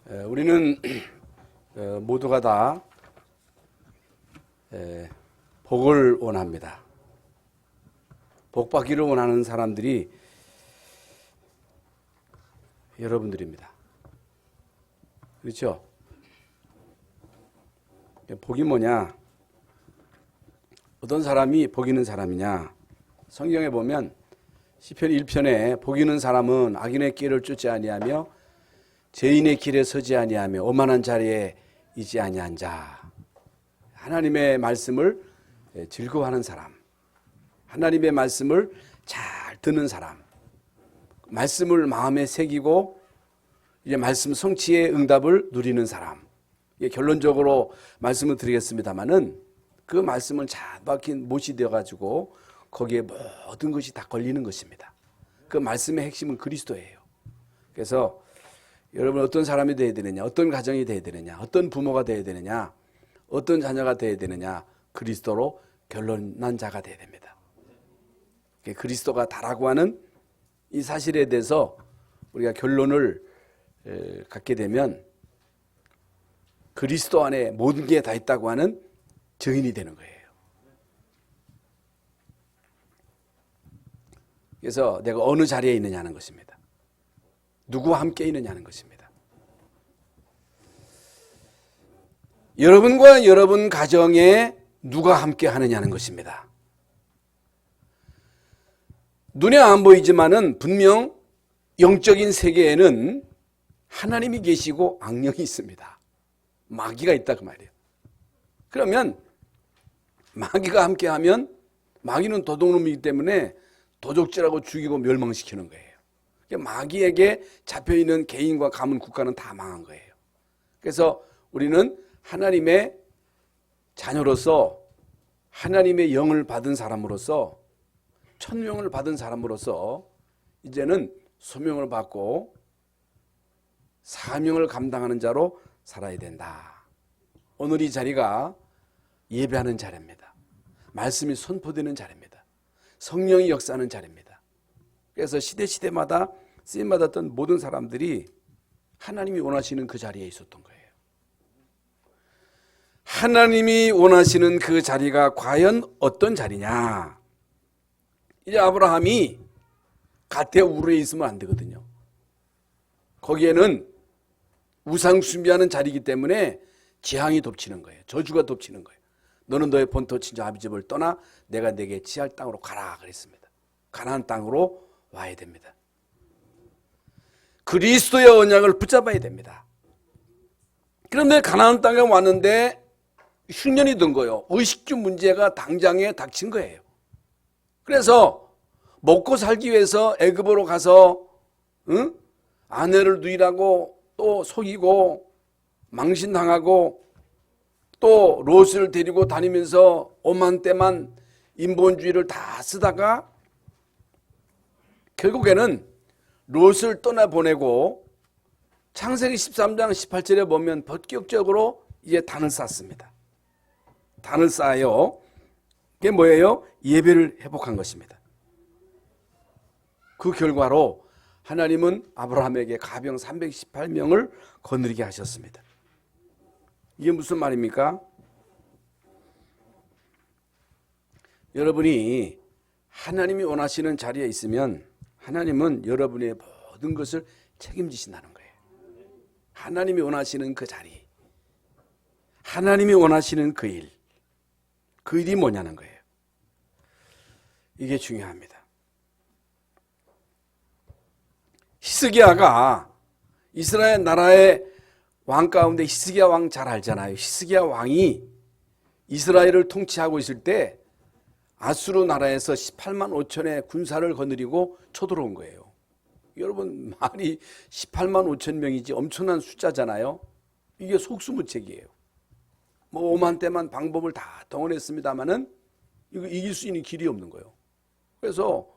우리는 모두가 다 복을 원합니다. 복 받기를 원하는 사람들이 여러분들입니다. 그렇죠? 복이 뭐냐? 어떤 사람이 복 있는 사람이냐? 성경에 보면 시편 1편에 복 있는 사람은 악인의 길을 쫓지 아니하며 죄인의 길에 서지 아니하며 오만한 자리에 있지 아니한 자. 하나님의 말씀을 즐거워하는 사람, 하나님의 말씀을 잘 듣는 사람, 말씀을 마음에 새기고 이제 말씀 성취의 응답을 누리는 사람. 결론적으로 말씀을 드리겠습니다마는 그 말씀은 잘 박힌 못이 되어가지고 거기에 모든 것이 다 걸리는 것입니다. 그 말씀의 핵심은 그리스도예요. 그래서 여러분 어떤 사람이 되어야 되느냐, 어떤 가정이 되어야 되느냐, 어떤 부모가 되어야 되느냐, 어떤 자녀가 되어야 되느냐, 그리스도로 결론난 자가 되어야 됩니다. 그리스도가 다라고 하는 이 사실에 대해서 우리가 결론을 갖게 되면 그리스도 안에 모든 게 다 있다고 하는 증인이 되는 거예요. 그래서 내가 어느 자리에 있느냐는 것입니다. 누구와 함께 있느냐는 것입니다. 여러분과 여러분 가정에 누가 함께 하느냐는 것입니다. 눈에 안 보이지만은 분명 영적인 세계에는 하나님이 계시고 악령이 있습니다. 마귀가 있다 그 말이에요. 그러면 마귀가 함께하면 마귀는 도둑놈이기 때문에 도적질하고 죽이고 멸망시키는 거예요. 마귀에게 잡혀있는 개인과 가문 국가는 다 망한 거예요. 그래서 우리는 하나님의 자녀로서 하나님의 영을 받은 사람으로서 천명을 받은 사람으로서 이제는 소명을 받고 사명을 감당하는 자로 살아야 된다. 오늘 이 자리가 예배하는 자리입니다. 말씀이 선포되는 자리입니다. 성령이 역사하는 자리입니다. 그래서 시대마다 쓰임받았던 모든 사람들이 하나님이 원하시는 그 자리에 있었던 거예요. 하나님이 원하시는 그 자리가 과연 어떤 자리냐? 이제 아브라함이 갓의 우르에 있으면 안 되거든요. 거기에는 우상 숭배하는 자리이기 때문에 재앙이 덮치는 거예요. 저주가 덮치는 거예요. 너는 너의 본토 친정 아비 집을 떠나 내가 내게 지할 땅으로 가라 그랬습니다. 가나안 땅으로 와야 됩니다. 그리스도의 언약을 붙잡아야 됩니다. 그런데 가나안 땅에 왔는데 흉년이 든 거예요. 의식주 문제가 당장에 닥친 거예요. 그래서 먹고 살기 위해서 애굽으로 가서 아내를 누이라고 또 속이고 망신당하고 또 롯을 데리고 다니면서 오만 때만 인본주의를 다 쓰다가 결국에는 롯을 떠나보내고 창세기 13장 18절에 보면 본격적으로 이제 단을 쌓습니다. 단을 쌓아요. 그게 뭐예요? 예배를 회복한 것입니다. 그 결과로 하나님은 아브라함에게 가병 318명을 거느리게 하셨습니다. 이게 무슨 말입니까? 여러분이 하나님이 원하시는 자리에 있으면 하나님은 여러분의 모든 것을 책임지신다는 거예요. 하나님이 원하시는 그 자리, 하나님이 원하시는 그 일, 그 일이 뭐냐는 거예요. 이게 중요합니다. 히스기야가 이스라엘 나라의 왕 가운데 히스기야 왕 잘 알잖아요. 히스기야 왕이 이스라엘을 통치하고 있을 때 아수르 나라에서 18만 5천의 군사를 거느리고 쳐들어온 거예요. 여러분 말이 18만 5천 명이지 엄청난 숫자잖아요. 이게 속수무책이에요. 뭐 5만 대만 방법을 다 동원했습니다마는 이거 이길 수 있는 길이 없는 거예요. 그래서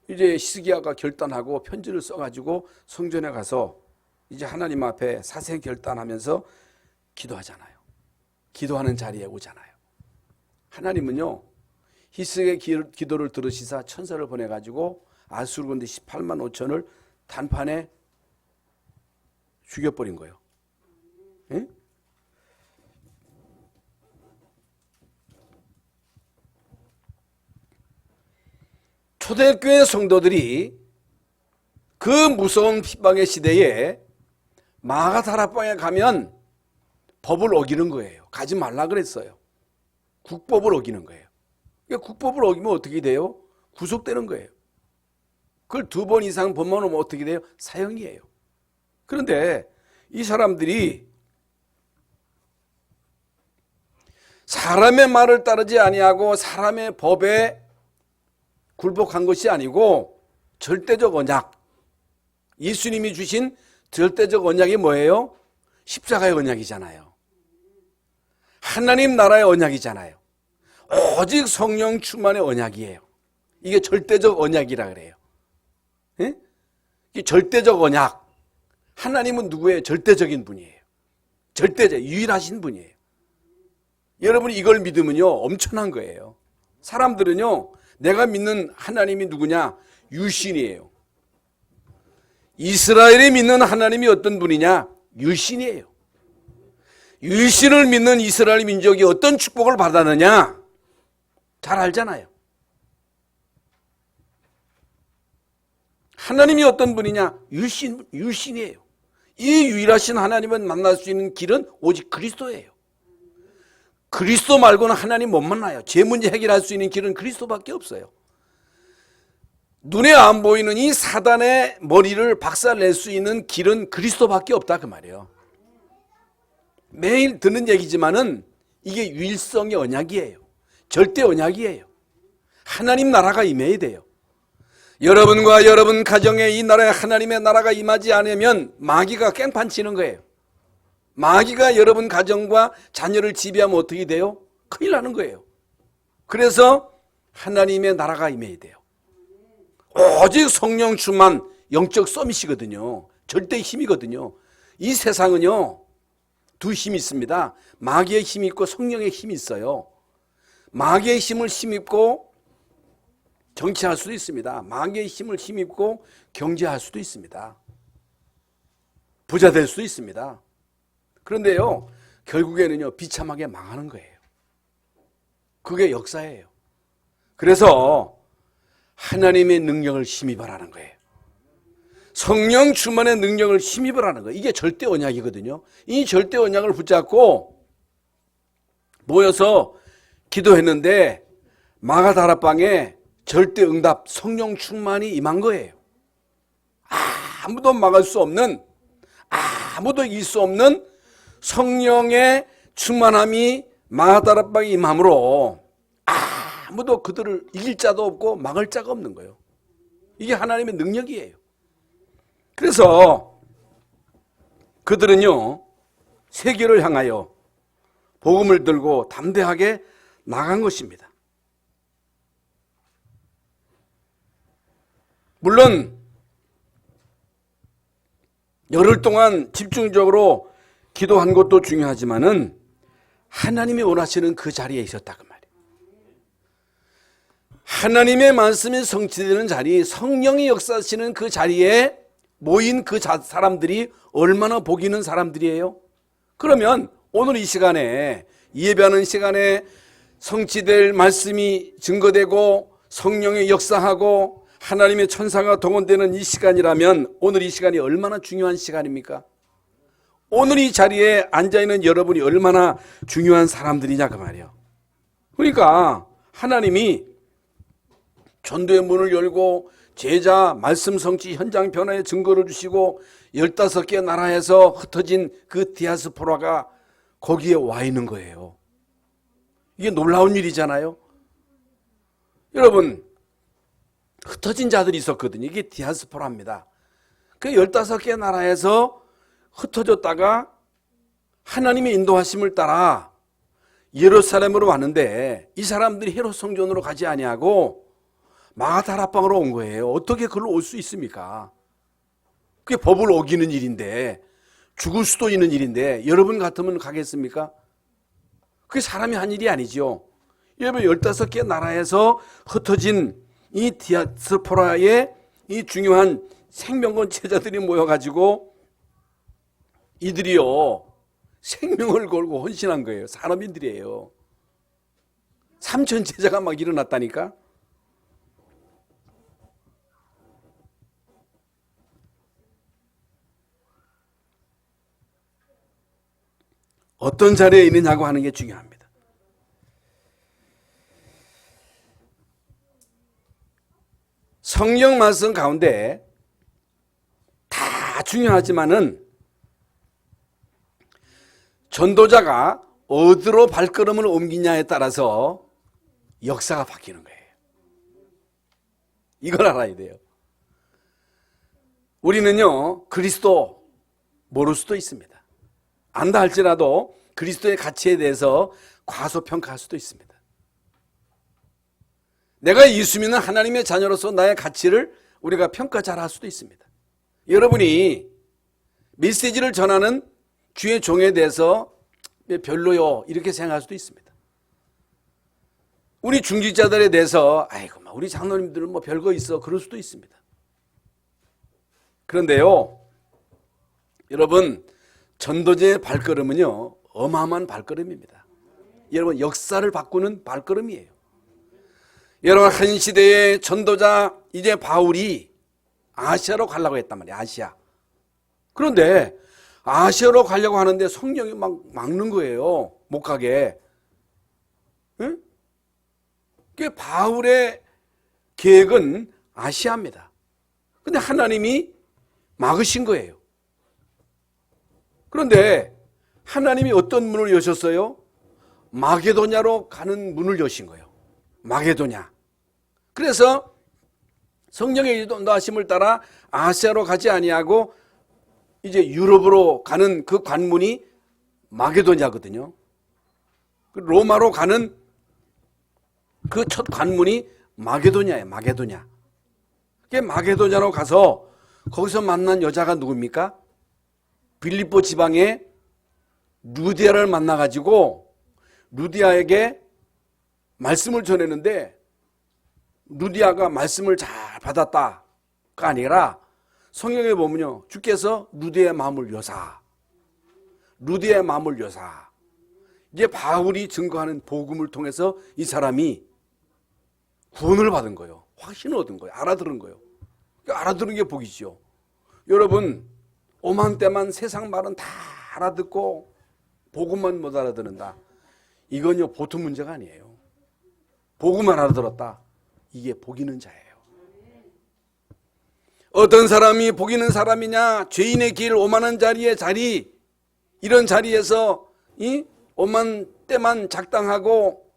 이제 히스기야가 결단하고 편지를 써가지고 성전에 가서 이제 하나님 앞에 사생 결단하면서 기도하잖아요. 기도하는 자리에 오잖아요. 하나님은요 히스기야의 기도를 들으시사 천사를 보내가지고 아수르 군대 18만 5천을 단판에 죽여버린 거예요. 예? 초대교회 성도들이 그 무서운 핍박의 시대에 마가다락방에 가면 법을 어기는 거예요. 가지 말라 그랬어요. 국법을 어기는 거예요. 그러니까 국법을 어기면 어떻게 돼요? 구속되는 거예요. 그걸 2번 이상 범하면 어떻게 돼요? 사형이에요. 그런데 이 사람들이 사람의 말을 따르지 아니하고 사람의 법에 굴복한 것이 아니고 절대적 언약, 예수님이 주신 절대적 언약이 뭐예요? 십자가의 언약이잖아요. 하나님 나라의 언약이잖아요. 오직 성령 충만의 언약이에요. 이게 절대적 언약이라 그래요. 예? 이게 절대적 언약. 하나님은 누구예요? 절대적인 분이에요. 절대적, 유일하신 분이에요. 여러분이 이걸 믿으면요, 엄청난 거예요. 사람들은요, 내가 믿는 하나님이 누구냐? 유신이에요. 이스라엘이 믿는 하나님이 어떤 분이냐? 유신이에요. 유신을 믿는 이스라엘 민족이 어떤 축복을 받았느냐? 잘 알잖아요. 하나님이 어떤 분이냐? 유신이에요. 이 유일하신 하나님을 만날 수 있는 길은 오직 그리스도예요. 그리스도 말고는 하나님 못 만나요. 제 문제 해결할 수 있는 길은 그리스도밖에 없어요. 눈에 안 보이는 이 사단의 머리를 박살낼 수 있는 길은 그리스도밖에 없다 그 말이에요. 매일 듣는 얘기지만은 이게 유일성의 언약이에요. 절대 언약이에요. 하나님 나라가 임해야 돼요. 여러분과 여러분 가정에 이 나라에 하나님의 나라가 임하지 않으면 마귀가 깽판 치는 거예요. 마귀가 여러분 가정과 자녀를 지배하면 어떻게 돼요? 큰일 나는 거예요. 그래서 하나님의 나라가 임해야 돼요. 오직 성령 충만 영적 서밋이거든요. 절대 힘이거든요. 이 세상은요, 2 힘이 있습니다. 마귀의 힘이 있고 성령의 힘이 있어요. 마귀의 힘을 힘입고 정치할 수도 있습니다. 마귀의 힘을 힘입고 경제할 수도 있습니다. 부자 될 수도 있습니다. 그런데요, 결국에는요, 비참하게 망하는 거예요. 그게 역사예요. 그래서 하나님의 능력을 힘입으라는 거예요. 성령 충만의 능력을 힘입으라는 거예요. 이게 절대 언약이거든요. 이 절대 언약을 붙잡고 모여서 기도했는데 마가다락방에 절대 응답 성령 충만이 임한 거예요. 아무도 막을 수 없는, 아무도 이길 수 없는 성령의 충만함이 마가다락방에 임함으로 아무도 그들을 이길 자도 없고 막을 자가 없는 거예요. 이게 하나님의 능력이에요. 그래서 그들은요, 세계를 향하여 복음을 들고 담대하게 나간 것입니다. 물론 열흘 동안 집중적으로 기도한 것도 중요하지만은 하나님이 원하시는 그 자리에 있었다 그 말이에요. 하나님의 말씀이 성취되는 자리, 성령이 역사하시는 그 자리에 모인 그 사람들이 얼마나 복 있는 사람들이에요? 그러면 오늘 이 시간에, 예배하는 시간에 성취될 말씀이 증거되고 성령이 역사하고 하나님의 천사가 동원되는 이 시간이라면 오늘 이 시간이 얼마나 중요한 시간입니까? 오늘 이 자리에 앉아있는 여러분이 얼마나 중요한 사람들이냐 그 말이에요. 그러니까 하나님이 전도의 문을 열고 제자 말씀 성취 현장 변화의 증거를 주시고 15개 나라에서 흩어진 그 디아스포라가 거기에 와 있는 거예요. 이게 놀라운 일이잖아요. 여러분, 흩어진 자들이 있었거든요. 이게 디아스포라입니다. 그 15개 나라에서 흩어졌다가 하나님의 인도하심을 따라 예루살렘으로 왔는데 이 사람들이 헤롯 성전으로 가지 아니하고 마가다락방으로 온 거예요. 어떻게 그걸로 올 수 있습니까? 그게 법을 어기는 일인데, 죽을 수도 있는 일인데 여러분 같으면 가겠습니까? 그게 사람이 한 일이 아니죠. 여러분 15개 나라에서 흩어진 이 디아스포라의 이 중요한 생명권 제자들이 모여가지고 이들이요 생명을 걸고 헌신한 거예요. 사람인들이에요. 삼천 제자가 막 일어났다니까. 어떤 자리에 있느냐고 하는 게 중요합니다. 성경 말씀 가운데 다 중요하지만은 전도자가 어디로 발걸음을 옮기냐에 따라서 역사가 바뀌는 거예요. 이걸 알아야 돼요. 우리는요 그리스도 모를 수도 있습니다. 안다 할지라도 그리스도의 가치에 대해서 과소평가할 수도 있습니다. 내가 예수 믿는 하나님의 자녀로서 나의 가치를 우리가 평가 잘할 수도 있습니다. 여러분이 메시지를 전하는 주의 종에 대해서 별로요 이렇게 생각할 수도 있습니다. 우리 중직자들에 대해서 아이고 우리 장로님들은 뭐 별거 있어 그럴 수도 있습니다. 그런데요 여러분 전도자의 발걸음은요 어마어마한 발걸음입니다. 여러분 역사를 바꾸는 발걸음이에요. 여러분 한 시대의 전도자 이제 바울이 아시아로 가려고 했단 말이에요. 아시아. 그런데 아시아로 가려고 하는데 성령이 막 막는 거예요. 못 가게. 응? 그 바울의 계획은 아시아입니다. 근데 하나님이 막으신 거예요. 그런데 하나님이 어떤 문을 여셨어요? 마게도냐로 가는 문을 여신 거예요. 마게도냐. 그래서 성령의 인도하심을 따라 아시아로 가지 아니하고 이제 유럽으로 가는 그 관문이 마게도냐거든요. 로마로 가는 그 첫 관문이 마게도냐예요. 마게도냐. 그게 마게도냐로 가서 거기서 만난 여자가 누굽니까? 빌립보 지방의 루디아를 만나가지고 루디아에게 말씀을 전했는데 루디아가 말씀을 잘 받았다가 아니라 성경에 보면요 주께서 루디아의 마음을 여사 루디아의 마음을 여사 이제 바울이 증거하는 복음을 통해서 이 사람이 구원을 받은 거예요. 확신을 얻은 거예요. 알아들은 거예요. 알아들은 게 복이죠. 여러분 오만 때만 세상 말은 다 알아듣고 복음만 못 알아듣는다. 이건요 보통 문제가 아니에요. 복음만 알아들었다. 이게 복 있는 자예요. 어떤 사람이 복 있는 사람이냐? 죄인의 길 오만한 자리의 자리 이런 자리에서 이 오만 때만 작당하고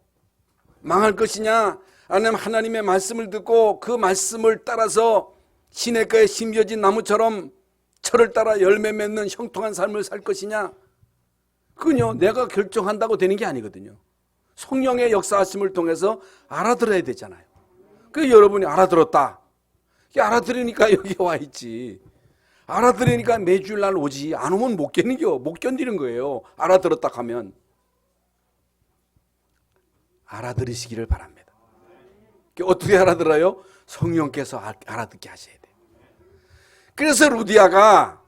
망할 것이냐? 아니면 하나님의 말씀을 듣고 그 말씀을 따라서 시냇가에 심겨진 나무처럼 철을 따라 열매 맺는 형통한 삶을 살 것이냐? 그건요 내가 결정한다고 되는 게 아니거든요. 성령의 역사하심을 통해서 알아들어야 되잖아요. 그 여러분이 알아들었다. 알아들으니까 여기 와 있지. 알아들으니까 매주일 날 오지. 안 오면 못 견디는 거예요. 알아들었다 하면. 알아들으시기를 바랍니다. 어떻게 알아들어요? 성령께서 알아듣게 하셔야 돼요. 그래서 루디아가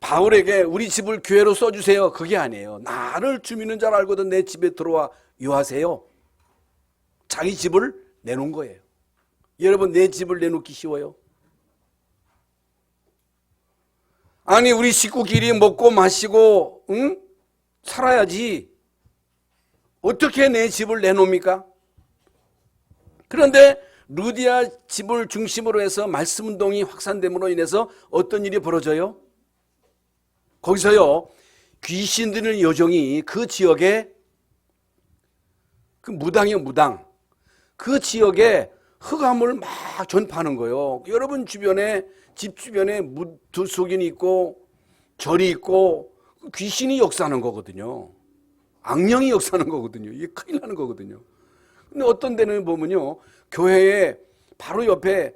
바울에게 우리 집을 교회로 써주세요. 그게 아니에요. 나를 주 믿는 줄 알거든 내 집에 들어와 유하세요. 자기 집을 내놓은 거예요. 여러분 내 집을 내놓기 쉬워요? 아니 우리 식구끼리 먹고 마시고 살아야지 어떻게 내 집을 내놓습니까? 그런데 루디아 집을 중심으로 해서 말씀운동이 확산됨으로 인해서 어떤 일이 벌어져요? 거기서요 귀신 들린 여종이 그 지역에 그 무당이요 무당 그 지역에 흑암을 막 전파하는 거예요. 여러분 주변에 집 주변에 무속인이 있고 절이 있고 귀신이 역사하는 거거든요. 악령이 역사하는 거거든요. 이게 큰일 나는 거거든요. 근데 어떤 데는 보면요 교회에 바로 옆에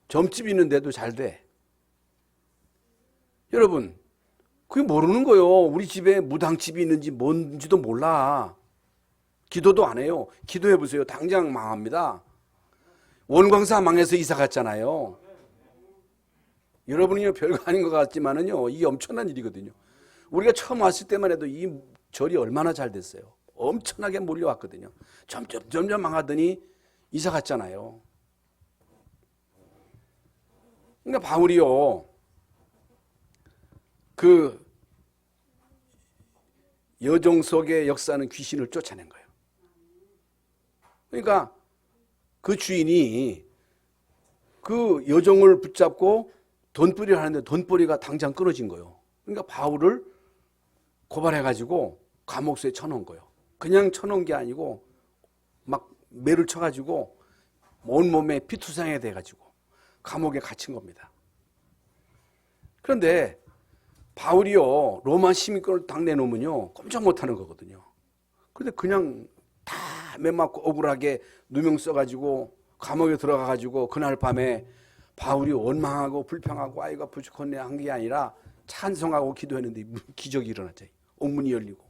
점집이 있는데도 잘 돼. 여러분 그게 모르는 거예요. 우리 집에 무당집이 있는지 뭔지도 몰라. 기도도 안 해요. 기도해 보세요. 당장 망합니다. 원광사 망해서 이사 갔잖아요. 여러분이 별거 아닌 것 같지만은요, 이게 엄청난 일이거든요. 우리가 처음 왔을 때만 해도 이 절이 얼마나 잘 됐어요. 엄청나게 몰려왔거든요. 점점 망하더니 이사 갔잖아요. 그러니까 바울이요, 그 여종 속에 역사하는 귀신을 쫓아낸 거예요. 그러니까 그 주인이 그 여종을 붙잡고 돈벌이를 하는데 돈벌이가 당장 끊어진 거예요. 그러니까 바울을 고발해가지고 감옥소에 쳐놓은 거예요. 그냥 쳐놓은 게 아니고 막 매를 쳐가지고 온몸에 피투성이가 돼가지고 감옥에 갇힌 겁니다. 그런데 바울이요, 로마 시민권을 딱 내놓으면요, 꼼짝 못하는 거거든요. 그런데 그냥 다 매맞고 억울하게 누명 써가지고 감옥에 들어가가지고 그날 밤에 바울이 원망하고 불평하고 아이가 부족하네 한 게 아니라 찬송하고 기도했는데 기적이 일어났죠. 옥문이 열리고.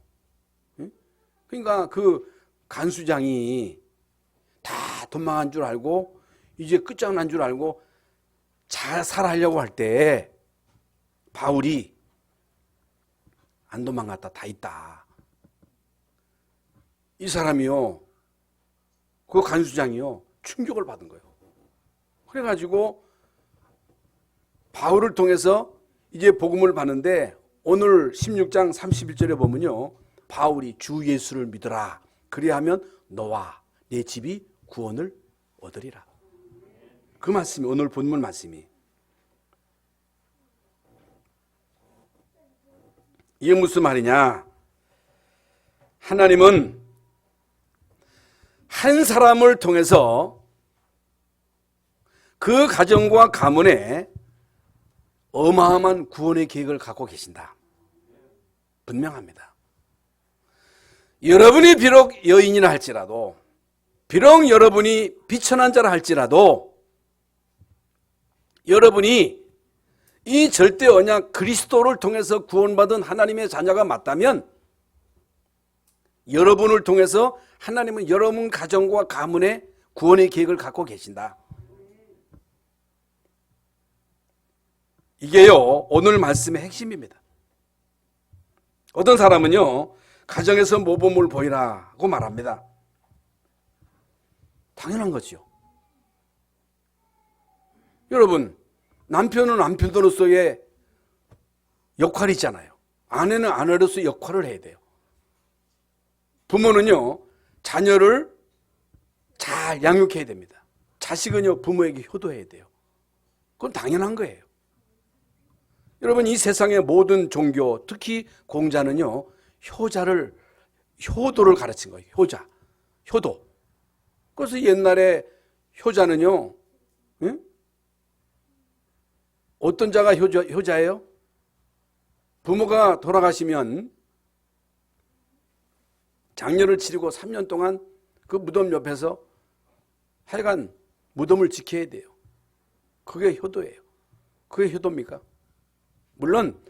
그러니까 그 간수장이 다 도망한 줄 알고 이제 끝장난 줄 알고 자살하려고 할 때 바울이 안 도망갔다, 다 있다. 이 사람이요, 그 간수장이요, 충격을 받은 거예요. 그래가지고 바울을 통해서 이제 복음을 받는데 오늘 16장 31절에 보면요, 바울이 주 예수를 믿어라. 그리하면 너와 내 집이 구원을 얻으리라. 그 말씀이 오늘 본문 말씀이. 이게 무슨 말이냐? 하나님은 한 사람을 통해서 그 가정과 가문에 어마어마한 구원의 계획을 갖고 계신다. 분명합니다. 여러분이 비록 여인이라 할지라도, 비록 여러분이 비천한 자라 할지라도, 여러분이 이 절대 언약 그리스도를 통해서 구원받은 하나님의 자녀가 맞다면 여러분을 통해서 하나님은 여러분 가정과 가문의 구원의 계획을 갖고 계신다. 이게요, 오늘 말씀의 핵심입니다. 어떤 사람은요, 가정에서 모범을 보이라고 말합니다. 당연한 거죠. 여러분, 남편은 남편으로서의 역할이 있잖아요. 아내는 아내로서의 역할을 해야 돼요. 부모는요, 자녀를 잘 양육해야 됩니다. 자식은요, 부모에게 효도해야 돼요. 그건 당연한 거예요. 여러분, 이 세상의 모든 종교, 특히 공자는요, 효도를 가르친 거예요. 효도. 그래서 옛날에 효자는요, 어떤 자가 효자예요? 부모가 돌아가시면 장례를 치르고 3년 동안 그 무덤 옆에서 하여간 무덤을 지켜야 돼요. 그게 효도예요. 그게 효도입니까? 물론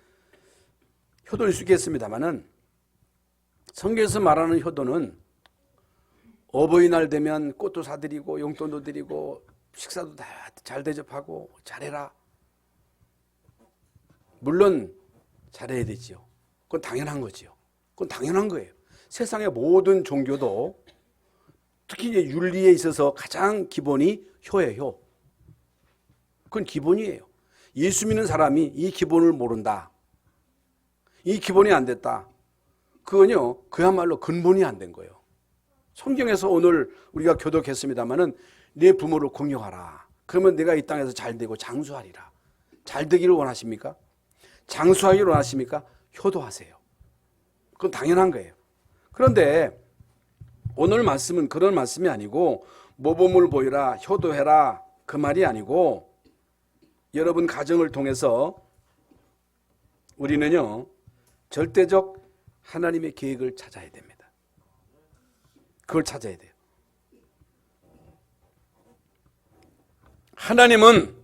효도일 수 있겠습니다만은 성경에서 말하는 효도는 어버이날 되면 꽃도 사드리고 용돈도 드리고 식사도 다 잘 대접하고 잘해라. 물론 잘해야 되지요. 그건 당연한 거지요. 그건 당연한 거예요. 세상의 모든 종교도 특히 이제 윤리에 있어서 가장 기본이 효예요. 그건 기본이에요. 예수 믿는 사람이 이 기본을 모른다. 이 기본이 안 됐다. 그건요, 그야말로 근본이 안 된 거예요. 성경에서 오늘 우리가 교독했습니다마는 내 부모를 공경하라. 그러면 내가 이 땅에서 잘 되고 장수하리라. 잘 되기를 원하십니까? 장수하기를 원하십니까? 효도하세요. 그건 당연한 거예요. 그런데 오늘 말씀은 그런 말씀이 아니고 모범을 보이라, 효도해라 그 말이 아니고 여러분 가정을 통해서 우리는요, 절대적 하나님의 계획을 찾아야 됩니다. 그걸 찾아야 돼요. 하나님은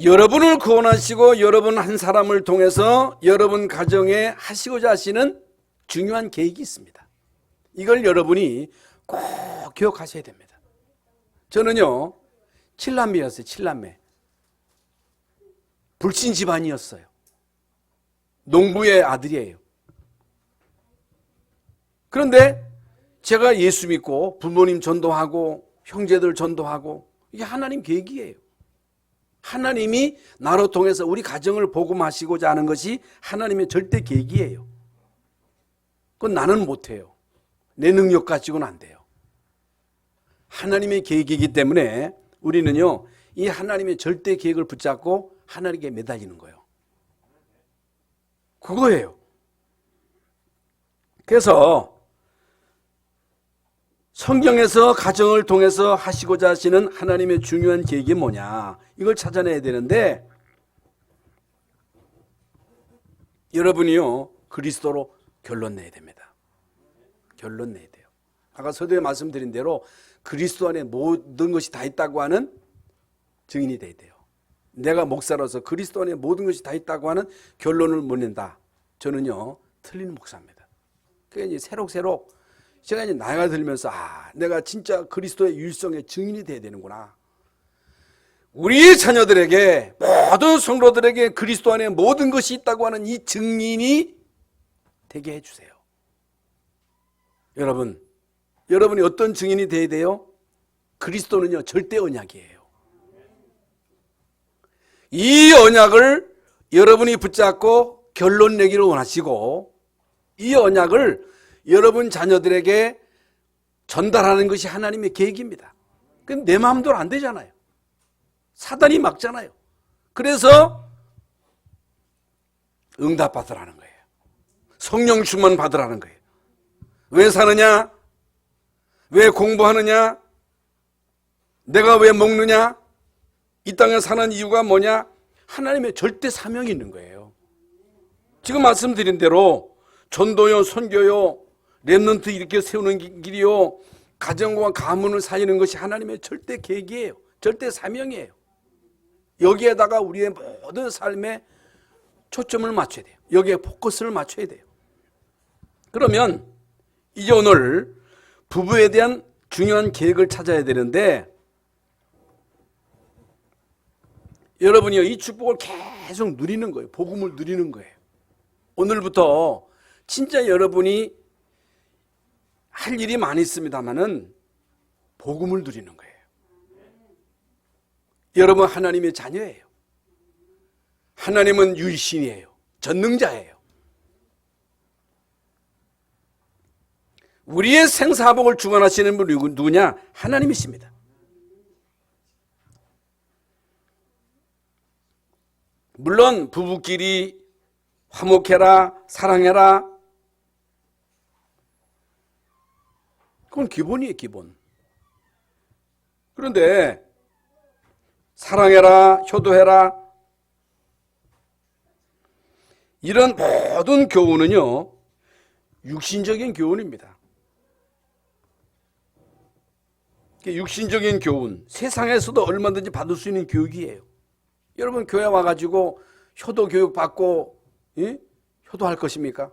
여러분을 구원하시고 여러분 한 사람을 통해서 여러분 가정에 하시고자 하시는 중요한 계획이 있습니다. 이걸 여러분이 꼭 기억하셔야 됩니다. 저는요, 7남매였어요. 7남매. 불신 집안이었어요. 농부의 아들이에요. 그런데 제가 예수 믿고 부모님 전도하고 형제들 전도하고 이게 하나님 계획이에요. 하나님이 나로 통해서 우리 가정을 복음하시고자 하는 것이 하나님의 절대 계획이에요. 그건 나는 못해요. 내 능력 가지고는 안 돼요. 하나님의 계획이기 때문에 우리는요, 이 하나님의 절대 계획을 붙잡고 하나님께 매달리는 거예요. 그거예요. 그래서 성경에서 가정을 통해서 하시고자 하시는 하나님의 중요한 계획이 뭐냐, 이걸 찾아내야 되는데, 여러분이요 그리스도로 결론 내야 됩니다. 결론 내야 돼요. 아까 서두에 말씀드린 대로 그리스도 안에 모든 것이 다 있다고 하는 증인이 돼야 돼요. 내가 목사로서 그리스도 안에 모든 것이 다 있다고 하는 결론을 못 낸다. 저는요 틀린 목사입니다. 그러니까 이제 새록새록 제가 이제 나이가 들면서 내가 진짜 그리스도의 유일성의 증인이 돼야 되는구나. 우리 자녀들에게, 모든 성도들에게 그리스도 안에 모든 것이 있다고 하는 이 증인이 되게 해주세요. 여러분이 어떤 증인이 돼야 돼요? 그리스도는요 절대 언약이에요. 이 언약을 여러분이 붙잡고 결론 내기를 원하시고, 이 언약을 여러분 자녀들에게 전달하는 것이 하나님의 계획입니다. 근데 내 마음대로 안 되잖아요. 사단이 막잖아요. 그래서 응답 받으라는 거예요. 성령 충만 받으라는 거예요. 왜 사느냐? 왜 공부하느냐? 내가 왜 먹느냐? 이 땅에 사는 이유가 뭐냐? 하나님의 절대 사명이 있는 거예요. 지금 말씀드린 대로 전도요, 선교요, 렘넌트 이렇게 세우는 길이요, 가정과 가문을 살리는 것이 하나님의 절대 계획이에요. 절대 사명이에요. 여기에다가 우리의 모든 삶에 초점을 맞춰야 돼요. 여기에 포커스를 맞춰야 돼요. 그러면 이제 오늘 부부에 대한 중요한 계획을 찾아야 되는데, 여러분이요 이 축복을 계속 누리는 거예요. 복음을 누리는 거예요. 오늘부터 진짜 여러분이 할 일이 많이 있습니다만은 복음을 누리는 거예요. 여러분 하나님의 자녀예요. 하나님은 유일신이에요. 전능자예요. 우리의 생사복을 주관하시는 분이 누구냐? 하나님이십니다. 물론 부부끼리 화목해라, 사랑해라, 그건 기본이에요, 기본. 그런데 사랑해라, 효도해라, 이런 모든 교훈은요 육신적인 교훈입니다. 육신적인 교훈, 세상에서도 얼마든지 받을 수 있는 교육이에요. 여러분 교회 와가지고 효도 교육 받고 효도할 것입니까?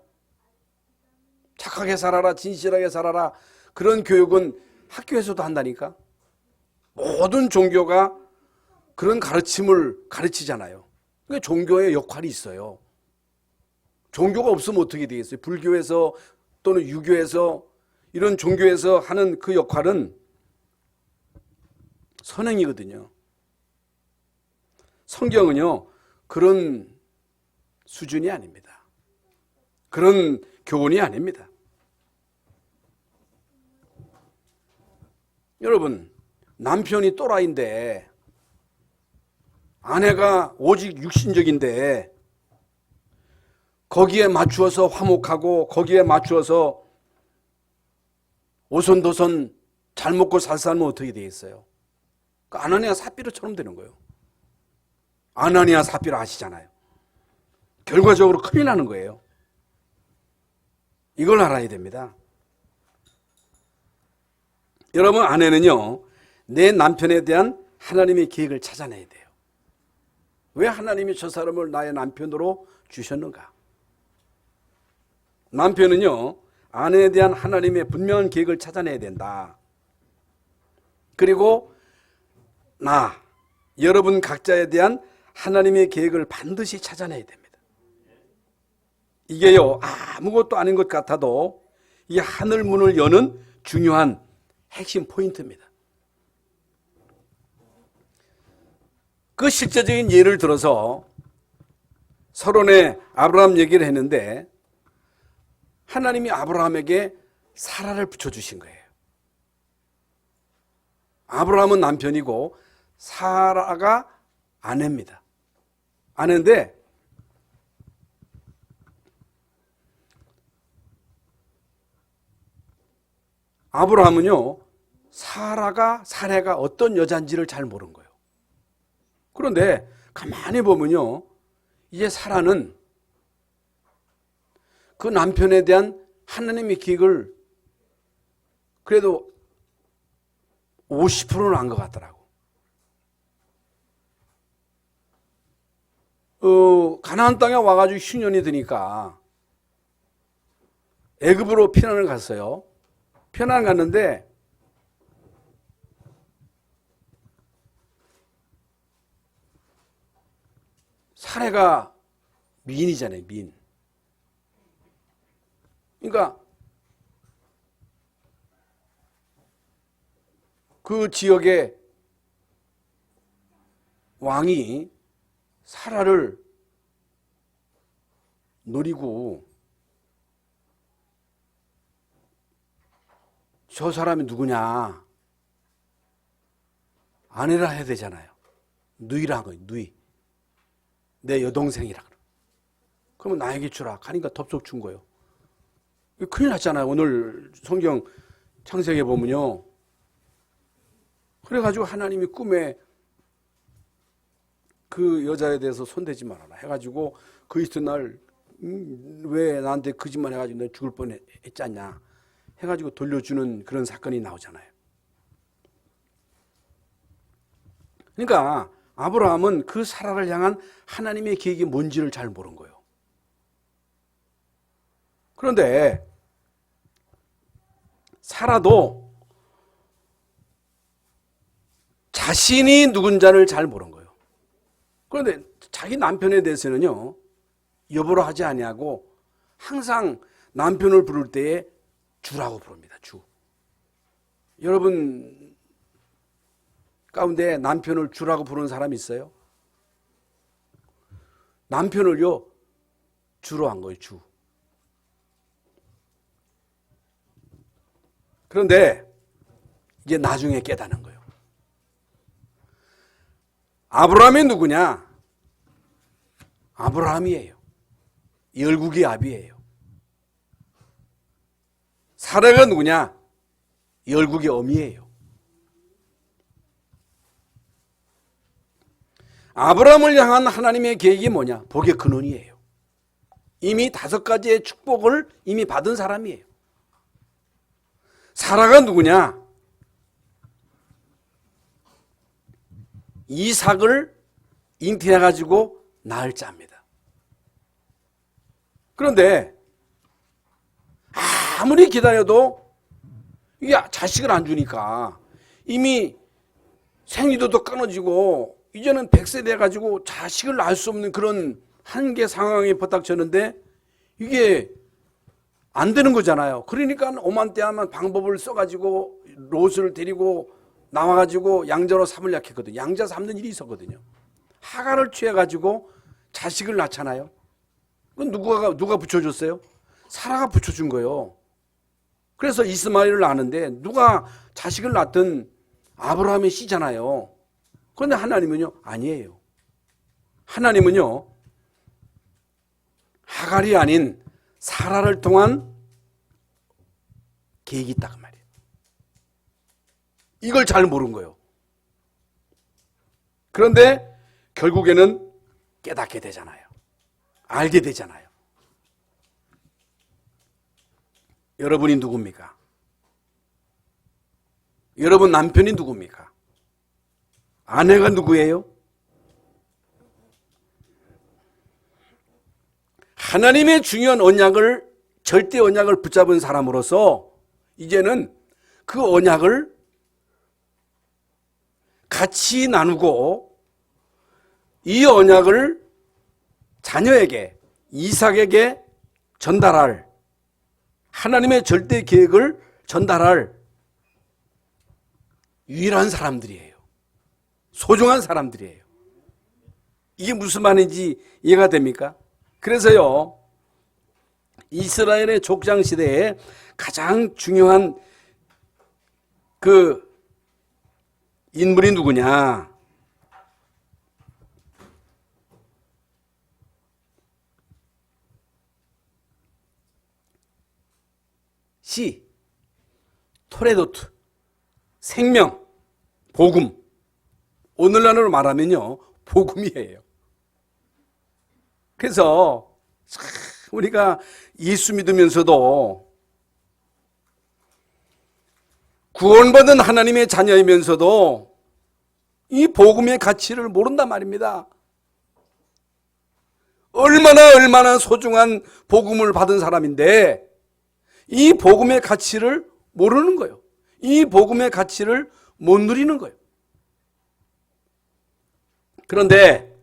착하게 살아라, 진실하게 살아라, 그런 교육은 학교에서도 한다니까. 모든 종교가 그런 가르침을 가르치잖아요. 그러니까 종교의 역할이 있어요. 종교가 없으면 어떻게 되겠어요? 불교에서 또는 유교에서 이런 종교에서 하는 그 역할은 선행이거든요. 성경은요 그런 수준이 아닙니다. 그런 교훈이 아닙니다. 여러분, 남편이 또라이인데, 아내가 오직 육신적인데 거기에 맞추어서 화목하고 거기에 맞추어서 오손도손 잘 먹고 살 살면 어떻게 되겠어요? 아나니아 삽비라처럼 되는 거예요. 아나니아 삽비라 아시잖아요. 결과적으로 큰일 나는 거예요. 이걸 알아야 됩니다. 여러분, 아내는요 내 남편에 대한 하나님의 계획을 찾아내야 돼요. 왜 하나님이 저 사람을 나의 남편으로 주셨는가? 남편은요 아내에 대한 하나님의 분명한 계획을 찾아내야 된다. 그리고 여러분 각자에 대한 하나님의 계획을 반드시 찾아내야 됩니다. 이게요, 아무것도 아닌 것 같아도 이 하늘문을 여는 중요한 핵심 포인트입니다. 그 실제적인 예를 들어서 서론에 아브라함 얘기를 했는데 하나님이 아브라함에게 사라를 붙여주신 거예요. 아브라함은 남편이고 사라가 아내입니다. 아내인데 아브라함은요, 사라가 어떤 여자인지를 잘 모르는 거예요. 그런데 가만히 보면요, 이제 사라는 그 남편에 대한 하나님의 계획을 그래도 50%는 안 것 같더라고. 가나안 땅에 와가지고 휴년이 드니까 애굽으로 피난을 갔어요. 피난 갔는데 사례가 미인이잖아요, 미인. 그러니까 그 지역의 왕이 사라를 노리고 저 사람이 누구냐, 아내라 해야 되잖아요. 누이라 한 거예요. 누이. 내 여동생이라. 그러면 나에게 주라. 가니까 덥석 준 거예요. 큰일 났잖아요. 오늘 성경 창세기에 보면요. 그래가지고 하나님이 꿈에 그 여자에 대해서 손대지 말아라 해가지고 그 이튿날 왜 나한테 거짓말 해가지고 너 죽을 뻔했지 않냐 해가지고 돌려주는 그런 사건이 나오잖아요. 그러니까 아브라함은 그 사라를 향한 하나님의 계획이 뭔지를 잘 모른 거예요. 그런데 사라도 자신이 누군지를 잘 모른 거예요. 그런데 자기 남편에 대해서는요, 여보라 하지 아니하고 항상 남편을 부를 때에 주라고 부릅니다. 주. 여러분 가운데 남편을 주라고 부르는 사람이 있어요? 남편을요, 주로 한 거예요. 주. 그런데 이제 나중에 깨닫는 거예요. 아브라함이 누구냐? 아브라함이에요. 열국의 아비예요. 사라가 누구냐? 열국의 어미예요. 아브라함을 향한 하나님의 계획이 뭐냐? 복의 근원이에요. 이미 5가지의 축복을 이미 받은 사람이에요. 사라가 누구냐? 이삭을 잉태해가지고 낳을 자입니다. 그런데 아무리 기다려도 이게 자식을 안 주니까 이미 생리도도 끊어지고 이제는 100세 돼가지고 자식을 낳을 수 없는 그런 한계 상황에 버닥쳤는데 이게 안 되는 거잖아요. 그러니까 오만때하면 방법을 써가지고 롯을 데리고 나와가지고 양자로 삼으려 했거든요. 양자 삼는 일이 있었거든요. 하가를 취해가지고 자식을 낳잖아요. 그건 누가 붙여줬어요? 사라가 붙여준 거예요. 그래서 이스마엘을 낳는데 누가 자식을 낳든 아브라함의 씨잖아요. 그런데 하나님은요, 아니에요. 하나님은요, 하갈이 아닌 사라를 통한 계획이 있다고 말이에요. 이걸 잘 모른 거예요. 그런데 결국에는 깨닫게 되잖아요. 알게 되잖아요. 여러분이 누굽니까? 여러분 남편이 누굽니까? 아내가 누구예요? 하나님의 중요한 언약을, 절대 언약을 붙잡은 사람으로서 이제는 그 언약을 같이 나누고 이 언약을 자녀에게, 이삭에게 전달할, 하나님의 절대 계획을 전달할 유일한 사람들이에요. 소중한 사람들이에요. 이게 무슨 말인지 이해가 됩니까? 그래서요, 이스라엘의 족장 시대에 가장 중요한 그 인물이 누구냐? 시, 토레도트, 생명, 복음. 오늘날로 말하면요, 복음이에요. 그래서 우리가 예수 믿으면서도 구원받은 하나님의 자녀이면서도 이 복음의 가치를 모른단 말입니다. 얼마나 소중한 복음을 받은 사람인데 이 복음의 가치를 모르는 거예요. 이 복음의 가치를 못 누리는 거예요. 그런데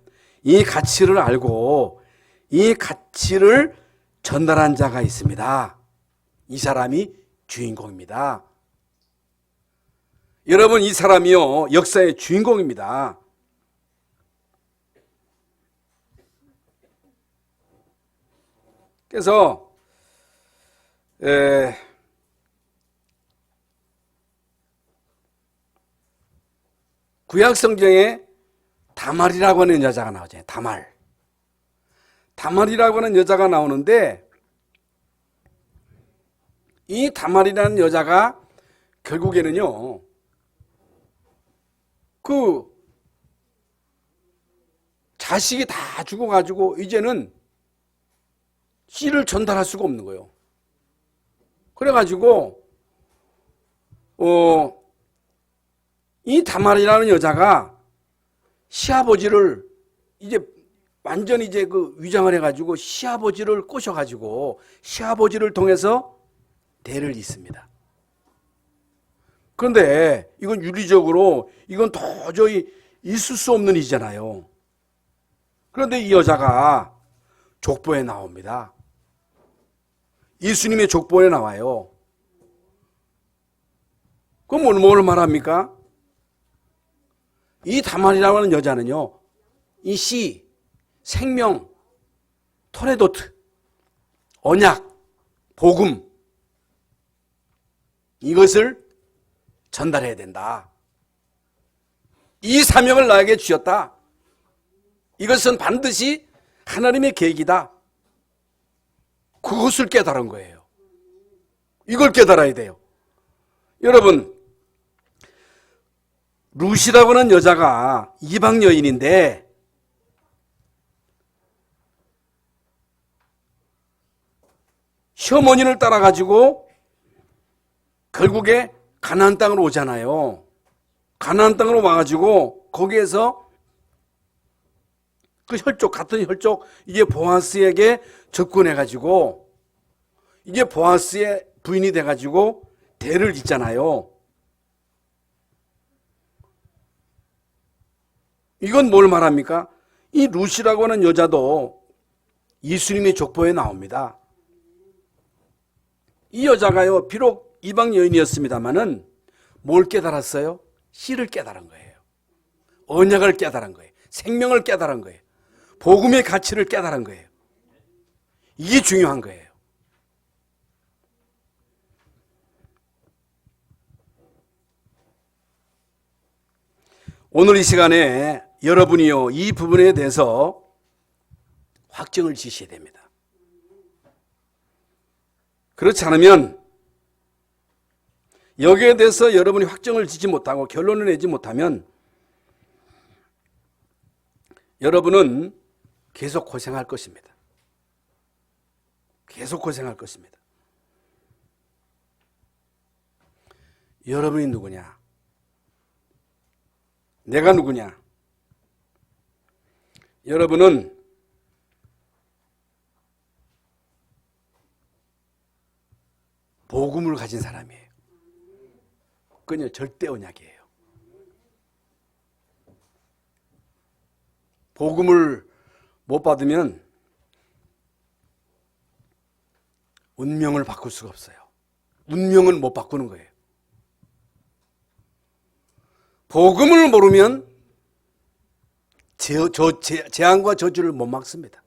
이 가치를 알고 이 가치를 전달한 자가 있습니다. 이 사람이 주인공입니다. 여러분, 이 사람이요, 역사의 주인공입니다. 그래서 구약 성경에 다말이라고 하는 여자가 나오잖아요. 다말이라고 하는 여자가 나오는데 이 다말이라는 여자가 결국에는요, 그 자식이 다 죽어가지고 이제는 씨를 전달할 수가 없는 거예요. 그래가지고 이 다말이라는 여자가 시아버지를 이제 완전히 이제 그 위장을 해가지고 시아버지를 꼬셔가지고 시아버지를 통해서 대를 잇습니다. 그런데 이건 윤리적으로 이건 도저히 있을 수 없는 일이잖아요. 그런데 이 여자가 족보에 나옵니다. 예수님의 족보에 나와요. 그럼 뭘 말합니까? 이 다말이라고 하는 여자는요, 이 씨, 생명, 토레도트, 언약, 복음, 이것을 전달해야 된다. 이 사명을 나에게 주셨다. 이것은 반드시 하나님의 계획이다. 그것을 깨달은 거예요. 이걸 깨달아야 돼요. 여러분, 룻이라고 하는 여자가 이방 여인인데 시어머니를 따라가지고 결국에 가나안 땅으로 오잖아요. 가나안 땅으로 와가지고 거기에서 그 혈족, 같은 혈족, 이게 보아스에게 접근해가지고 이게 보아스의 부인이 돼가지고 대를 잇잖아요. 이건 뭘 말합니까? 이 룻이라고 하는 여자도 예수님의 족보에 나옵니다. 이 여자가요, 비록 이방 여인이었습니다만은 뭘 깨달았어요? 씨를 깨달은 거예요. 언약을 깨달은 거예요. 생명을 깨달은 거예요. 복음의 가치를 깨달은 거예요. 이게 중요한 거예요. 오늘 이 시간에 여러분이요, 이 부분에 대해서 확정을 지셔야 됩니다. 그렇지 않으면 여기에 대해서 여러분이 확정을 지지 못하고 결론을 내지 못하면 여러분은 계속 고생할 것입니다. 계속 고생할 것입니다. 여러분이 누구냐? 내가 누구냐? 여러분은 복음을 가진 사람이에요. 그건 절대 언약이에요. 복음을 못 받으면 운명을 바꿀 수가 없어요. 운명은 못 바꾸는 거예요. 복음을 모르면 재앙과 저주를 못 막습니다.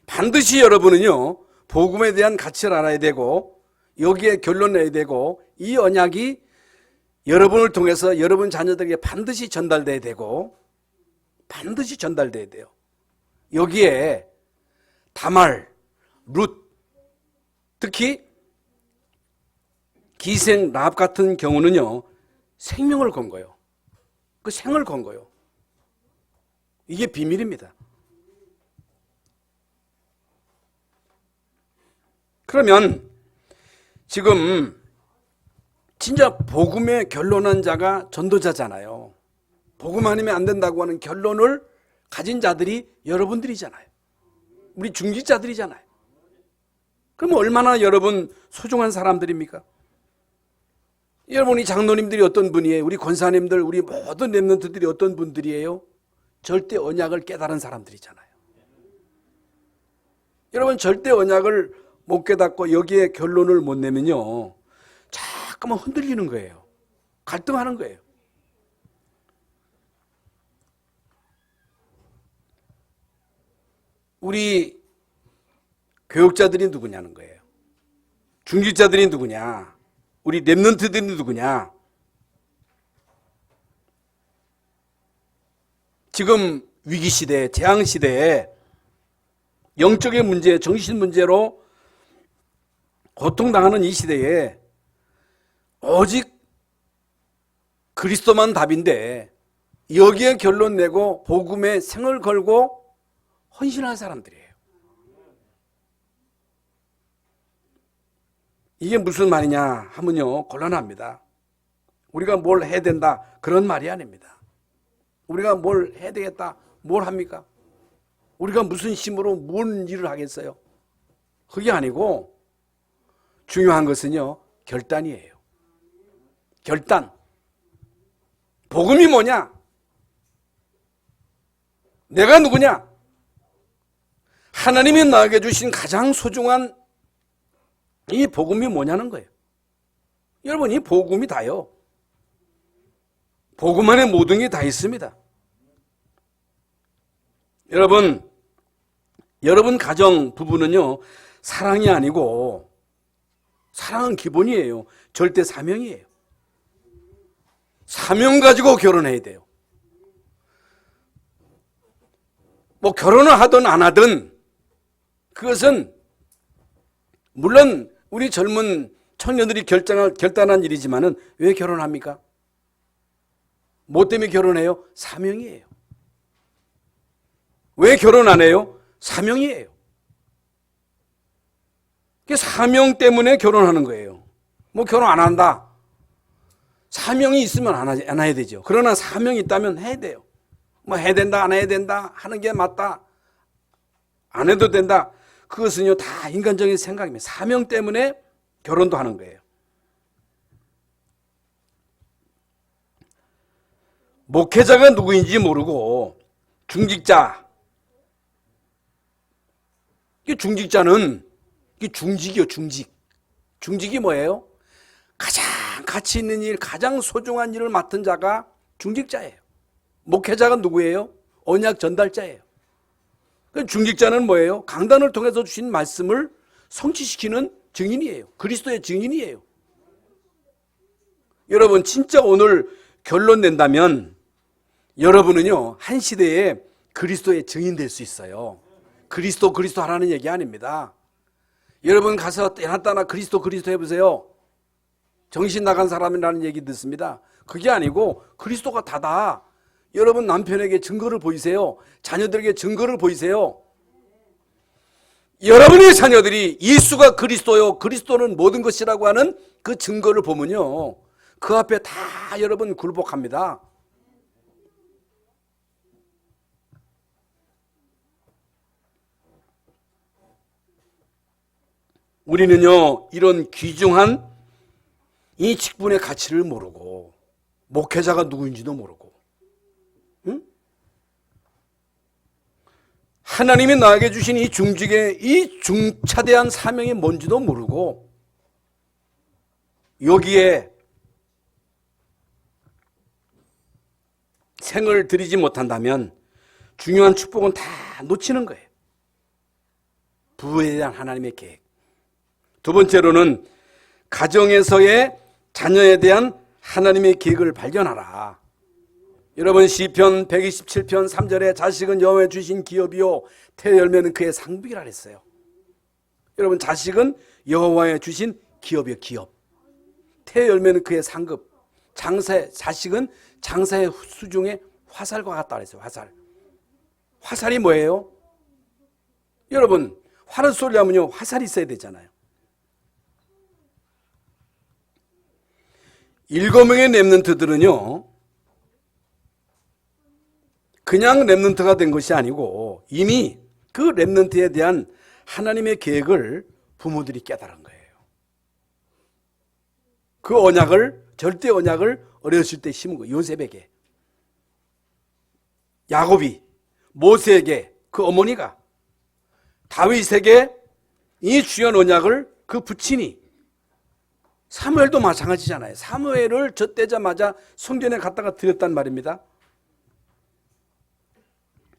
반드시 여러분은요, 복음에 대한 가치를 알아야 되고 여기에 결론 내야 되고 이 언약이 여러분을 통해서 여러분 자녀들에게 반드시 전달돼야 되고 반드시 전달돼야 돼요. 여기에 다말, 룻, 특히 기생 라합 같은 경우는요, 생명을 건 거예요. 그 생을 건 거예요. 이게 비밀입니다. 그러면 지금 진짜 복음에 결론한 자가 전도자잖아요. 복음 아니면 안 된다고 하는 결론을 가진 자들이 여러분들이잖아요. 우리 중직자들이잖아요. 그럼 얼마나 여러분 소중한 사람들입니까? 여러분이 장로님들이 어떤 분이에요? 우리 권사님들, 우리 모든 렘넌트들이 어떤 분들이에요? 절대 언약을 깨달은 사람들이잖아요. 여러분 절대 언약을 못 깨닫고 여기에 결론을 못 내면요, 자꾸만 흔들리는 거예요. 갈등하는 거예요. 우리 교육자들이 누구냐는 거예요. 중직자들이 누구냐? 우리 렘넌트들이 누구냐? 지금 위기시대, 재앙시대에 영적인 문제, 정신 문제로 고통당하는 이 시대에 오직 그리스도만 답인데 여기에 결론 내고 복음에 생을 걸고 헌신한 사람들이에요. 이게 무슨 말이냐 하면요, 곤란합니다. 우리가 뭘 해야 된다 그런 말이 아닙니다. 우리가 뭘 해야 되겠다, 뭘 합니까? 우리가 무슨 힘으로 뭔 일을 하겠어요? 그게 아니고 중요한 것은요, 결단이에요. 결단. 복음이 뭐냐? 내가 누구냐? 하나님이 나에게 주신 가장 소중한 이 복음이 뭐냐는 거예요. 여러분, 이 복음이 다요. 복음 안에 모든 게 다 있습니다. 여러분 가정 부부는요, 사랑이 아니고 사랑은 기본이에요. 절대 사명이에요. 사명 가지고 결혼해야 돼요. 뭐 결혼을 하든 안 하든 그것은 물론 우리 젊은 청년들이 결단한 일이지만은 왜 결혼합니까? 뭐 때문에 결혼해요? 사명이에요. 왜 결혼 안 해요? 사명이에요. 사명 때문에 결혼하는 거예요. 뭐 결혼 안 한다. 사명이 있으면 안 해야 되죠. 그러나 사명이 있다면 해야 돼요. 뭐 해야 된다, 안 해야 된다, 하는 게 맞다, 안 해도 된다. 그것은요, 다 인간적인 생각입니다. 사명 때문에 결혼도 하는 거예요. 목회자가 누구인지 모르고 중직자, 중직자는 중직이요, 중직. 중직이 뭐예요? 가장 가치 있는 일, 가장 소중한 일을 맡은 자가 중직자예요. 목회자가 누구예요? 언약 전달자예요. 중직자는 뭐예요? 강단을 통해서 주신 말씀을 성취시키는 증인이에요. 그리스도의 증인이에요. 여러분, 진짜 오늘 결론 낸다면 여러분은요, 한 시대에 그리스도의 증인 될 수 있어요. 그리스도 하라는 얘기 아닙니다. 여러분 가서 때나 그리스도 해보세요. 정신 나간 사람이라는 얘기 듣습니다. 그게 아니고 그리스도가 다다. 여러분 남편에게 증거를 보이세요. 자녀들에게 증거를 보이세요. 여러분의 자녀들이 예수가 그리스도요, 그리스도는 모든 것이라고 하는 그 증거를 보면요, 그 앞에 다 여러분 굴복합니다. 우리는요, 이런 귀중한 이 직분의 가치를 모르고 목회자가 누구인지도 모르고 하나님이 나에게 주신 이 중직의 이 중차대한 사명이 뭔지도 모르고 여기에 생을 들이지 못한다면 중요한 축복은 다 놓치는 거예요. 부부에 대한 하나님의 계획. 두 번째로는 가정에서의 자녀에 대한 하나님의 계획을 발견하라. 여러분 시편 127편 3절에 자식은 여호와의 주신 기업이요 태 열매는 그의 상급이라 그랬어요. 여러분 자식은 여호와의 주신 기업이요 기업. 태 열매는 그의 상급. 자식은 장사의 수중에 화살과 같다 그랬어요. 화살. 화살이 뭐예요? 여러분 활을 쏘려면요 화살이 있어야 되잖아요. 7명의 렘넌트들은요 그냥 렘넌트가 된 것이 아니고 이미 그 렘넌트에 대한 하나님의 계획을 부모들이 깨달은 거예요. 그 언약을 절대 언약을 어렸을 때 심은 거예요. 요셉에게, 야곱이, 모세에게, 그 어머니가, 다윗에게 이 주연 언약을 그 부친이, 사무엘도 마찬가지잖아요. 사무엘을 젖대자마자 성전에 갖다가 드렸단 말입니다.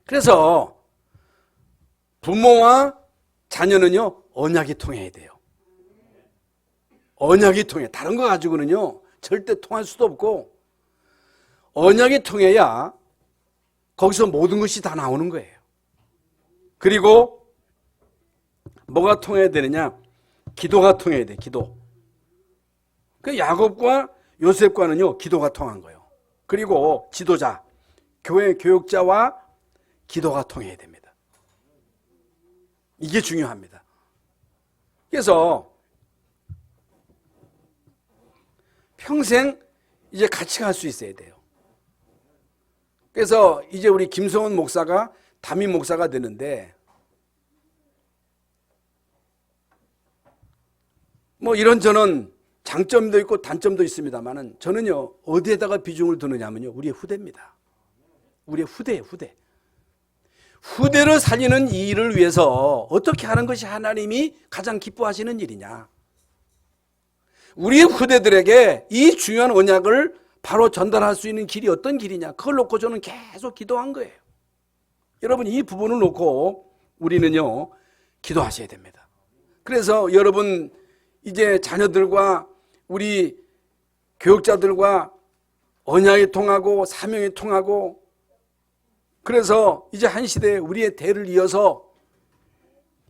그래서 부모와 자녀는요 언약이 통해야 돼요. 언약이 통해. 다른 거 가지고는요 절대 통할 수도 없고 언약이 통해야 거기서 모든 것이 다 나오는 거예요. 그리고 뭐가 통해야 되느냐? 기도가 통해야 돼. 기도. 그 야곱과 요셉과는요 기도가 통한 거예요. 그리고 지도자, 교회 교육자와 기도가 통해야 됩니다. 이게 중요합니다. 그래서 평생 이제 같이 갈 수 있어야 돼요. 그래서 이제 우리 김성훈 목사가 담임 목사가 되는데 뭐 이런저런 장점도 있고 단점도 있습니다만은 저는요 어디에다가 비중을 두느냐면요 우리의 후대입니다. 우리의 후대예요. 후대. 후대를 살리는 이 일을 위해서 어떻게 하는 것이 하나님이 가장 기뻐하시는 일이냐. 우리의 후대들에게 이 중요한 언약을 바로 전달할 수 있는 길이 어떤 길이냐. 그걸 놓고 저는 계속 기도한 거예요. 여러분 이 부분을 놓고 우리는요 기도하셔야 됩니다. 그래서 여러분 이제 자녀들과 우리 교육자들과 언약이 통하고 사명이 통하고 그래서 이제 한 시대에 우리의 대를 이어서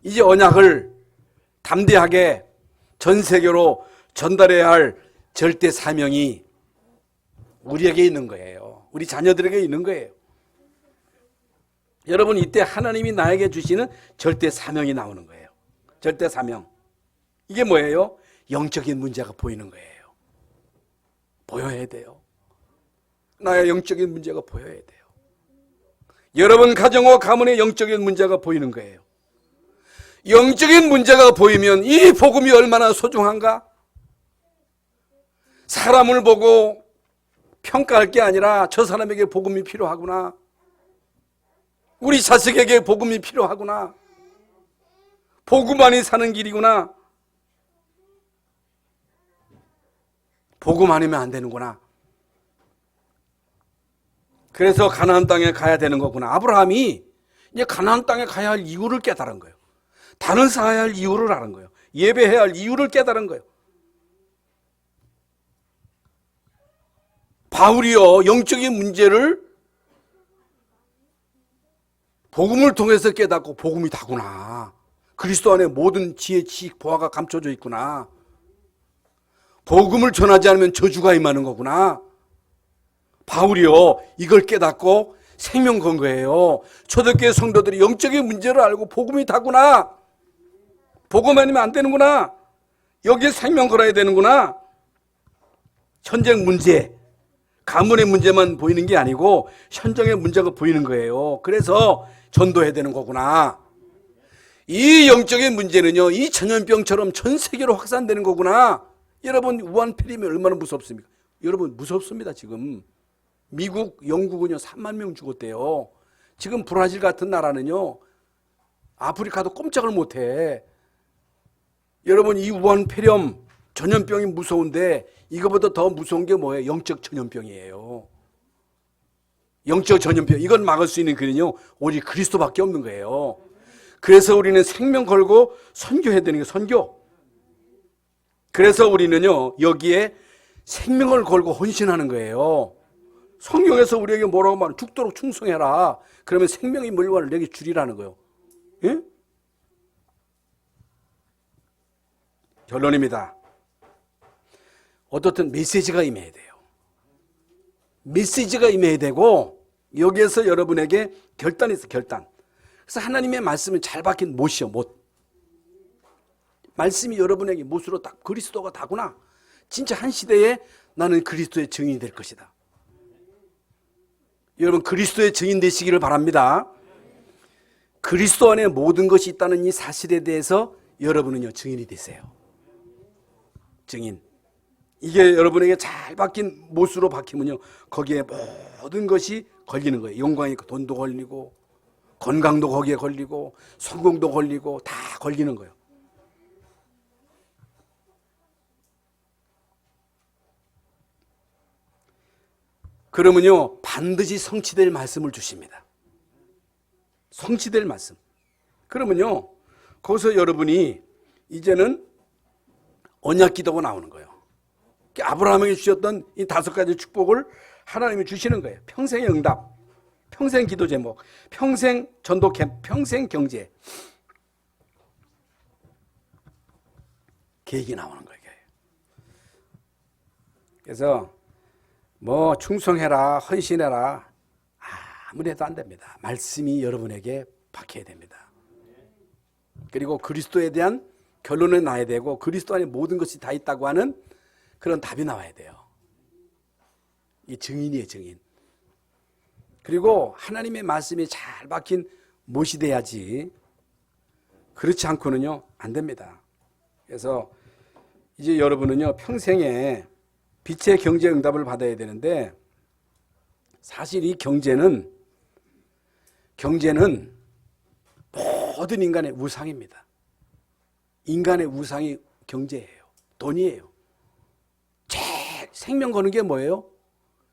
이제 언약을 담대하게 전 세계로 전달해야 할 절대 사명이 우리에게 있는 거예요. 우리 자녀들에게 있는 거예요. 여러분 이때 하나님이 나에게 주시는 절대 사명이 나오는 거예요. 절대 사명. 이게 뭐예요? 영적인 문제가 보이는 거예요. 보여야 돼요. 나의 영적인 문제가 보여야 돼요. 여러분 가정과 가문의 영적인 문제가 보이는 거예요. 영적인 문제가 보이면 이 복음이 얼마나 소중한가? 사람을 보고 평가할 게 아니라 저 사람에게 복음이 필요하구나. 우리 자식에게 복음이 필요하구나. 복음 안이 사는 길이구나. 복음 아니면 안 되는구나. 그래서 가나안 땅에 가야 되는 거구나. 아브라함이 이제 가나안 땅에 가야 할 이유를 깨달은 거예요. 단을 쌓아야 할 이유를 아는 거예요. 예배해야 할 이유를 깨달은 거예요. 바울이요 영적인 문제를 복음을 통해서 깨닫고 복음이 다구나. 그리스도 안에 모든 지혜, 지식, 보화가 감춰져 있구나. 복음을 전하지 않으면 저주가 임하는 거구나. 바울이요 이걸 깨닫고 생명 건 거예요. 초대교회 성도들이 영적인 문제를 알고 복음이 다구나. 복음 아니면 안 되는구나. 여기에 생명 걸어야 되는구나. 현장 문제, 가문의 문제만 보이는 게 아니고 현장의 문제가 보이는 거예요. 그래서 전도해야 되는 거구나. 이 영적인 문제는요 이 전염병처럼 전 세계로 확산되는 거구나. 여러분 우한 폐렴이 얼마나 무섭습니까? 여러분 무섭습니다. 지금 미국, 영국은요 3만 명 죽었대요. 지금 브라질 같은 나라는요 아프리카도 꼼짝을 못해. 여러분, 이 우한 폐렴 전염병이 무서운데 이거보다 더 무서운 게 뭐예요? 영적 전염병이에요. 영적 전염병. 이건 막을 수 있는 길은요, 오직 그리스도밖에 없는 거예요. 그래서 우리는 생명 걸고 선교해야 되는 게 선교. 그래서 우리는요, 여기에 생명을 걸고 헌신하는 거예요. 성경에서 우리에게 뭐라고 말하면 죽도록 충성해라. 그러면 생명의 물건을 내게 주리라는 거예요. 예? 결론입니다. 어떻든 메시지가 임해야 돼요. 메시지가 임해야 되고, 여기에서 여러분에게 결단이 있어요. 결단. 그래서 하나님의 말씀은 잘 박힌 못이요, 못. 말씀이 여러분에게 못으로 딱 그리스도가 다구나. 진짜 한 시대에 나는 그리스도의 증인이 될 것이다. 여러분, 그리스도의 증인 되시기를 바랍니다. 그리스도 안에 모든 것이 있다는 이 사실에 대해서 여러분은요, 증인이 되세요. 증인. 이게 여러분에게 잘 박힌 못으로 박히면요, 거기에 모든 것이 걸리는 거예요. 영광이 있고 돈도 걸리고 건강도 거기에 걸리고 성공도 걸리고 다 걸리는 거예요. 그러면요, 반드시 성취될 말씀을 주십니다. 성취될 말씀. 그러면요, 거기서 여러분이 이제는 언약 기도가 나오는 거예요. 아브라함에게 주셨던 이 5가지 축복을 하나님이 주시는 거예요. 평생의 응답, 평생 기도 제목, 평생 전도 캠프, 평생 경제 계획이 나오는 거예요. 그래서 뭐 충성해라, 헌신해라, 아무리 해도 안 됩니다. 말씀이 여러분에게 박혀야 됩니다. 그리고 그리스도에 대한 결론은 나야 되고, 그리스도 안에 모든 것이 다 있다고 하는 그런 답이 나와야 돼요. 이 증인이에요, 증인. 그리고 하나님의 말씀이 잘 박힌 못이 돼야지, 그렇지 않고는요, 안 됩니다. 그래서 이제 여러분은요, 평생에 빛의 경제 응답을 받아야 되는데, 사실 이 경제는 모든 인간의 우상입니다. 인간의 우상이 경제예요. 돈이에요. 제일 생명 거는 게 뭐예요?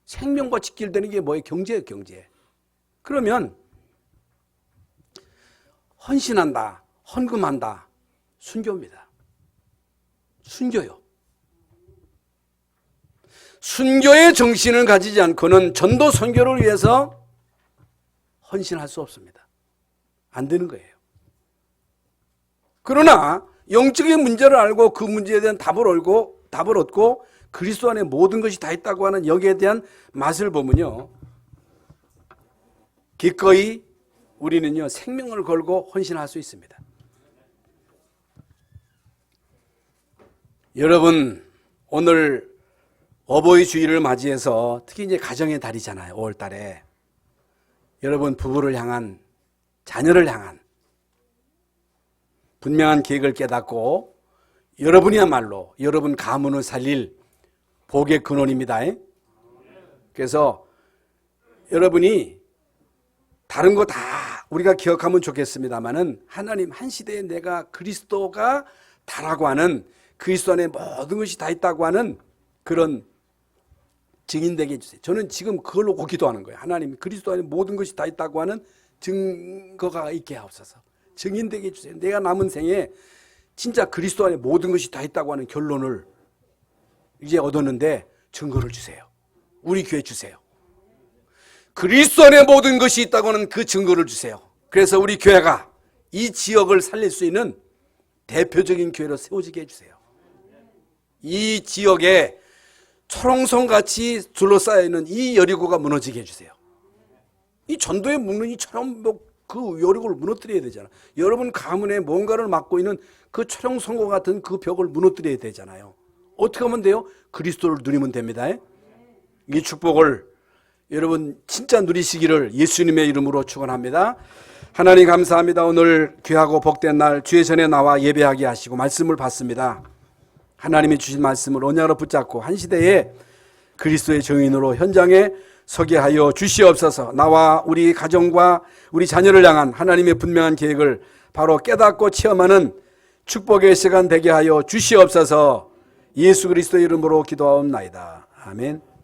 생명과 직결되는 게 뭐예요? 경제예요, 경제. 그러면 헌신한다, 헌금한다, 순교입니다. 순교요. 순교의 정신을 가지지 않고는 전도 선교를 위해서 헌신할 수 없습니다. 안 되는 거예요. 그러나 영적인 문제를 알고 그 문제에 대한 답을 얻고 그리스도 안에 모든 것이 다 있다고 하는 여기에 대한 맛을 보면요, 기꺼이 우리는요, 생명을 걸고 헌신할 수 있습니다. 여러분, 오늘 어버이 주일을 맞이해서 특히 이제 가정의 달이잖아요. 5월 달에. 여러분 부부를 향한, 자녀를 향한 분명한 계획을 깨닫고 여러분이야말로 여러분 가문을 살릴 복의 근원입니다. 그래서 여러분이 다른 거 다 우리가 기억하면 좋겠습니다만은, 하나님 한 시대에 내가 그리스도가 다라고 하는, 그리스도 안에 모든 것이 다 있다고 하는 그런 증인되게 해주세요. 저는 지금 그걸로 기도하는 거예요. 하나님 그리스도 안에 모든 것이 다 있다고 하는 증거가 있게 하옵소서. 증인되게 해주세요. 내가 남은 생에 진짜 그리스도 안에 모든 것이 다 있다고 하는 결론을 이제 얻었는데 증거를 주세요. 우리 교회 주세요. 그리스도 안에 모든 것이 있다고 하는 그 증거를 주세요. 그래서 우리 교회가 이 지역을 살릴 수 있는 대표적인 교회로 세워지게 해주세요. 이 지역에 초롱성같이 둘러싸여 있는 이 여리고가 무너지게 해주세요. 이 전도에 묻는 이처럼 그 여리고를 무너뜨려야 되잖아. 여러분 가문에 뭔가를 맡고 있는 그 초롱성과 같은 그 벽을 무너뜨려야 되잖아요. 어떻게 하면 돼요? 그리스도를 누리면 됩니다. 이 축복을 여러분 진짜 누리시기를 예수님의 이름으로 축원합니다. 하나님 감사합니다. 오늘 귀하고 복된 날 주의 전에 나와 예배하게 하시고 말씀을 받습니다. 하나님이 주신 말씀을 언약으로 붙잡고 한 시대에 그리스도의 증인으로 현장에 서게 하여 주시옵소서. 나와 우리 가정과 우리 자녀를 향한 하나님의 분명한 계획을 바로 깨닫고 체험하는 축복의 시간 되게 하여 주시옵소서. 예수 그리스도 이름으로 기도하옵나이다. 아멘.